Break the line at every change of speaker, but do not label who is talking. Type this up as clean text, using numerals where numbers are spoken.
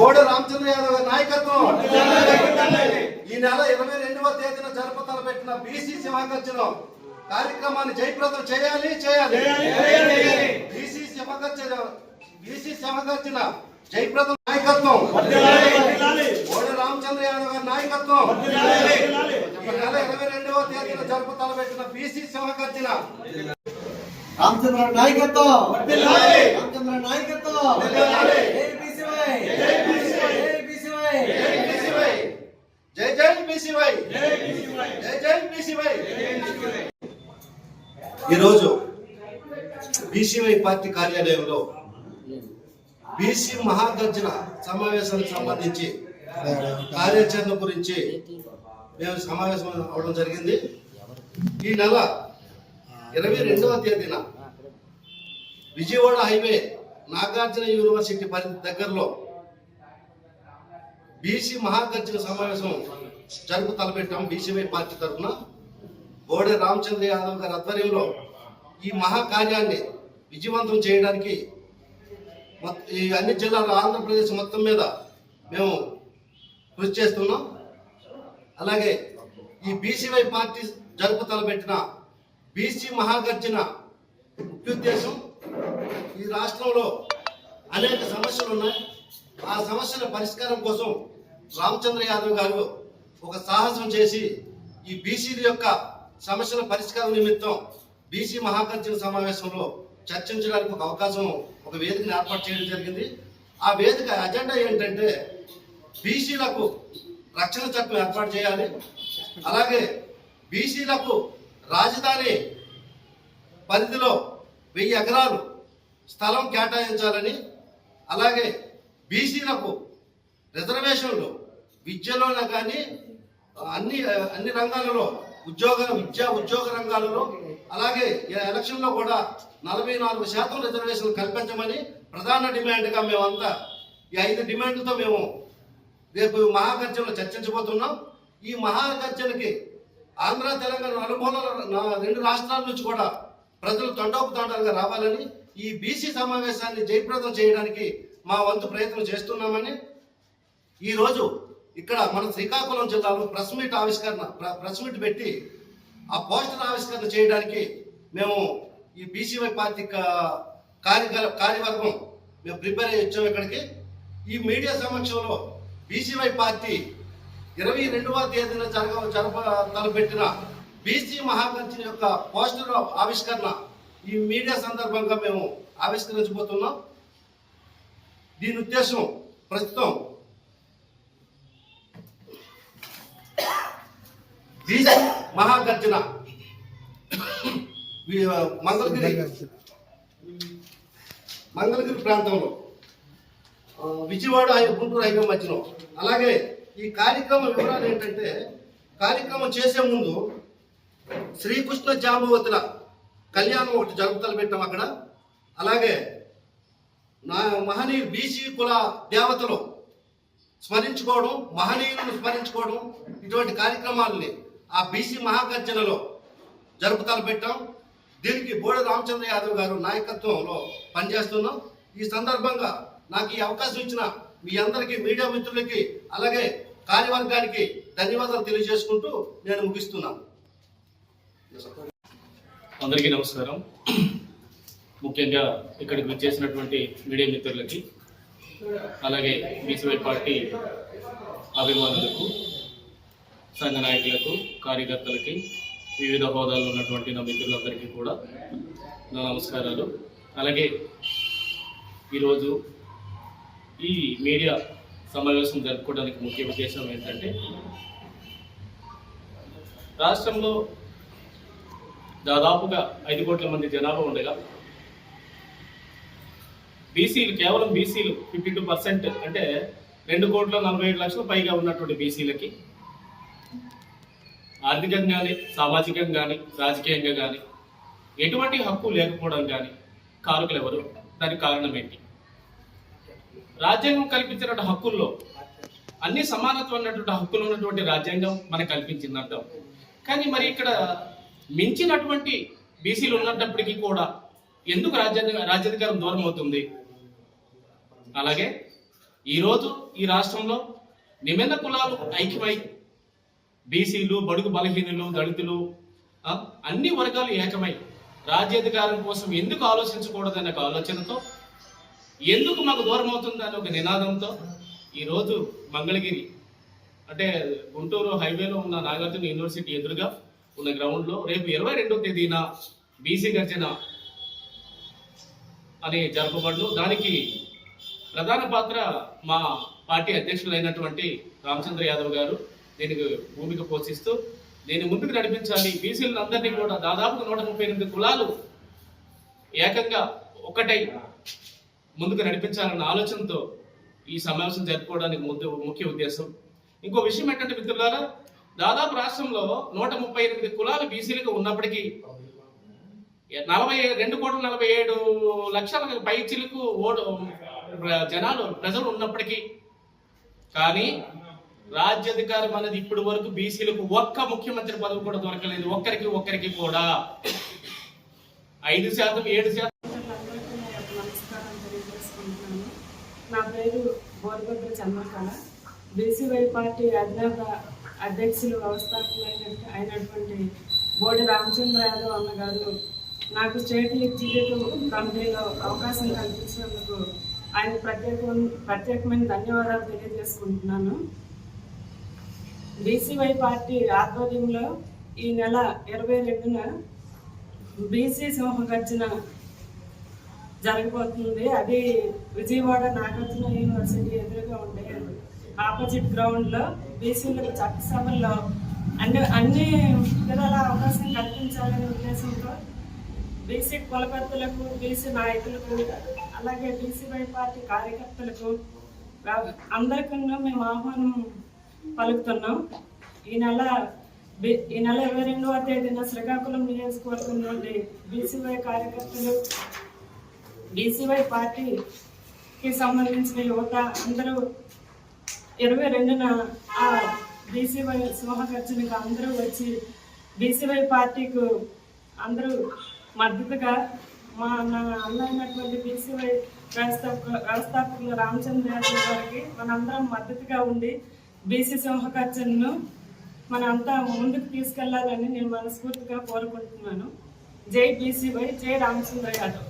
బోడ రామచంద్ర యాదవ్ గారి నాయకత్వం ఈ నెల 22వ తేదీన జరుపుతలపెట్టిన బీసీ సింహగర్జన కార్యక్రమాన్ని జయప్రదం చేయాలి. బీసీ సింహగర్జన జయప్రదం నాయకత్వం బోడ రామచంద్ర యాదవ్ గారి నాయకత్వం ఈ నెల 22వ తేదీన జరుపుతలపెట్టిన బీసీ సింహగర్జన
రామచంద్ర నాయకత్వం రామచంద్ర నాయకత్వం
జై జై బీసీవై జై జై బీసీవై. ఈరోజు బీసీవై పార్టీ కార్యాలయంలో బీసీ మహాగర్జన సమావేశానికి సంబంధించి కార్యాచరణ గురించి మేము సమావేశం అవడం జరిగింది. ఈ నెల 22వ తేదీన విజయవాడ హైవే నాగార్జున యూనివర్సిటీ పరిధి దగ్గరలో బీసీ మహాగర్జన సమావేశం జరుపు తలపెట్టాం. బీసీవై పార్టీ తరఫున బోడే రామచంద్ర యాదవ్ గారి ఆధ్వర్యంలో ఈ మహాకార్యాన్ని విజయవంతం చేయడానికి ఈ అన్ని జిల్లాల ఆంధ్రప్రదేశ్ మొత్తం మీద మేము కృషి చేస్తున్నాం. అలాగే ఈ బీసీవై పార్టీ జరుపు తలపెట్టిన బీసీ మహాగర్జన ముఖ్య ఉద్దేశం ఈ రాష్ట్రంలో అనేక సమస్యలు ఉన్నాయి. ఆ సమస్యల పరిష్కారం కోసం రామచంద్ర యాదవ్ గారు ఒక సాహసం చేసి ఈ బీసీల యొక్క సమస్యల పరిష్కారం నిమిత్తం బీసీ మహాగర్జన సమావేశంలో చర్చించడానికి ఒక అవకాశం, ఒక వేదికను ఏర్పాటు చేయడం జరిగింది. ఆ వేదిక అజెండా ఏంటంటే బీసీలకు రక్షణ చట్టం ఏర్పాటు చేయాలి. అలాగే బీసీలకు రాజధాని పరిధిలో 1000 ఎకరాలు స్థలం కేటాయించాలని, అలాగే బీసీలకు రిజర్వేషన్లు విద్యలోనే కానీ అన్ని రంగాలలో ఉద్యోగ రంగాలలో, అలాగే ఎలక్షన్లో కూడా 44% రిజర్వేషన్లు కల్పించమని ప్రధాన డిమాండ్గా మేమంతా ఈ 5 డిమాండ్లతో మేము రేపు మహాగర్జనలో చర్చించబోతున్నాం. ఈ మహాగర్జనకి ఆంధ్ర తెలంగాణ నలుమూలల 2 రాష్ట్రాల నుంచి కూడా ప్రజలు తండోపతండాలుగా రావాలని, ఈ బీసీ సమావేశాన్ని జయప్రదం చేయడానికి మా వంతు ప్రయత్నం చేస్తున్నామని ఈరోజు ఇక్కడ మన శ్రీకాకుళం జిల్లాలో ప్రెస్ మీట్ పెట్టి ఆ పోస్టర్ ఆవిష్కరణ చేయడానికి మేము ఈ బీసీవై పార్టీ కార్యవర్గం మేము ప్రిపేర్ అయ్యి వచ్చాము ఇక్కడికి. ఈ మీడియా సమక్షంలో బీసీవై పార్టీ 22వ తేదీన తలపెట్టిన బీసీ మహాగర్జన యొక్క పోస్టర్ ఆవిష్కరణ ఈ మీడియా సందర్భంగా మేము ఆవిష్కరించబోతున్నాం. దీని ఉద్దేశం ప్రస్తుతం బీసీ మహాగర్జన మంగళగిరి ప్రాంతంలో విజయవాడ గుంటూరు హైవే మధ్యలో. అలాగే ఈ కార్యక్రమ వివరాలు ఏంటంటే, కార్యక్రమం చేసే ముందు శ్రీకృష్ణ జాంబవతుల కళ్యాణం ఒకటి జరుపుతలు పెట్టాం అక్కడ. అలాగే మహనీయులు బీసీ కుల దేవతలు స్మరించుకోవడం, మహనీయులను స్మరించుకోవడం, ఇటువంటి కార్యక్రమాలని ఆ బీసీ మహాగర్జనలో జరుపుతలు పెట్టాం. దీనికి బోడే రామచంద్ర యాదవ్ గారు నాయకత్వంలో పనిచేస్తున్నాం. ఈ సందర్భంగా నాకు ఈ అవకాశం ఇచ్చిన మీ అందరికీ, మీడియా మిత్రులకి, అలాగే కార్యవర్గానికి ధన్యవాదాలు తెలియజేసుకుంటూ నేను ముగిస్తున్నాను.
అందరికీ నమస్కారం. ముఖ్యంగా ఇక్కడికి వచ్చేసినటువంటి మీడియా మిత్రులకి, అలాగే బీసీవై పార్టీ అభిమానులకు, సంఘ నాయకులకు, కార్యకర్తలకి, వివిధ హోదాల్లో ఉన్నటువంటి నా మిత్రులందరికీ కూడా నా నమస్కారాలు. అలాగే ఈరోజు ఈ మీడియా సమావేశం జరుపుకోవడానికి ముఖ్య ఉద్దేశం ఏంటంటే, రాష్ట్రంలో దాదాపుగా 5 కోట్ల మంది జనాభా ఉండగా బీసీలు, కేవలం బీసీలు 52% అంటే 2,47,00,000 పైగా ఉన్నటువంటి బీసీలకి ఆర్థికంగా కానీ, సామాజికంగా కానీ, రాజకీయంగా కానీ ఎటువంటి హక్కు లేకపోవడం కానీ కారకులు ఎవరు? దానికి కారణం ఏంటి? రాజ్యాంగం కల్పించినటువంటి హక్కుల్లో అన్ని సమానత్వం అన్నటువంటి హక్కులు ఉన్నటువంటి రాజ్యాంగం మనకు కల్పించిందంటాం. కానీ మరి ఇక్కడ మించినటువంటి బీసీలు ఉన్నప్పటికీ కూడా ఎందుకు రాజ్యాధికారం దూరం అవుతుంది? అలాగే ఈరోజు ఈ రాష్ట్రంలో నిమ్న కులాలు ఐక్యమై బీసీలు, బడుగు బలహీనులు, దళితులు అన్ని వర్గాలు ఏకమై రాజ్యాధికారం కోసం ఎందుకు ఆలోచించకూడదనే ఒక ఆలోచనతో, ఎందుకు మాకు దూరం అవుతుందని ఒక నినాదంతో ఈరోజు మంగళగిరి అంటే గుంటూరు హైవేలో ఉన్న నాగార్జున యూనివర్సిటీ ఎదురుగా ఉన్న గ్రౌండ్లో రేపు 22వ తేదీన బీసీ గర్జన అని జరపబడును. దానికి ప్రధాన పాత్ర మా పార్టీ అధ్యక్షులైనటువంటి రామచంద్ర యాదవ్ గారు దీనికి భూమిక పోషిస్తూ దీన్ని ముందుకు నడిపించాలి. బీసీలందరినీ కూడా దాదాపు 138 కులాలు ఏకంగా ఒకటై ముందుకు నడిపించాలన్న ఆలోచనతో ఈ సమావేశం జరుపుకోవడానికి ముఖ్య ఉద్దేశం. ఇంకో విషయం ఏంటంటే మిత్రులారా, దాదాపు రాష్ట్రంలో 138 కులాలు బీసీలుగా ఉన్నప్పటికీ 2,47,00,000 పైచిలకు జనాలు ప్రజలు ఉన్నప్పటికీ కానీ రాజ్యాధికారం అనేది ఇప్పటి వరకు బీసీలకు ఒక్క ముఖ్యమంత్రి పదవి కూడా దొరకలేదు. ఒక్కరికి కూడా 5%, 7%.
నమస్కారం తెలియజేసుకుంటున్నాను. నా పేరు బోర్గొడ్డ చంద్రకళ. బీసీవై పార్టీ అధ్యక్షులు వ్యవస్థాపకులు అయినటువంటి బోడి రామచంద్ర యాదవ్ అన్నగారు నాకు స్టేట్ ఎగ్జిక్యూటివ్ కమిటీలో అవకాశం కల్పించినందుకు ఆయన ప్రత్యేకమైన ధన్యవాదాలు తెలియజేసుకుంటున్నాను. బీసీవై పార్టీ ఆధ్వర్యంలో ఈ నెల 22న బీసీ సింహగర్జన జరగబోతుంది. అది విజయవాడ నాగార్జున యూనివర్సిటీ ఎదురుగా ఉండే ఆపోజిట్ గ్రౌండ్లో బీసీలకు చట్టసభల్లో అన్ని విధాల అవకాశం కల్పించాలనే ఉద్దేశంతో బీసీ కులపెద్దలకు, బీసీ నాయకులకు, అలాగే బీసీవై పార్టీ కార్యకర్తలకు అందరికీ మేము ఆహ్వానం పలుకుతున్నాం. ఈ నెల 22వ తేదీన శ్రీకాకుళం నియోజకవర్గం నుండి బీసీవై కార్యకర్తలు, బీసీవై పార్టీకి సంబంధించిన యువత అందరూ 22న ఆ బీసీవై సింహగర్జనకు అందరూ వచ్చి బీసీవై పార్టీకు అందరూ మద్దతుగా మా అన్నైనటువంటి బీసీవై వ్యవస్థాపకులు రామచంద్ర యాదవ్ గారికి మనందరం మద్దతుగా ఉండి బీసీ సింహగర్జనను మనంతా ముందుకు తీసుకెళ్లాలని నేను మనస్ఫూర్తిగా కోరుకుంటున్నాను. జై బీసీవై, జై రామచంద్ర యాదవ్.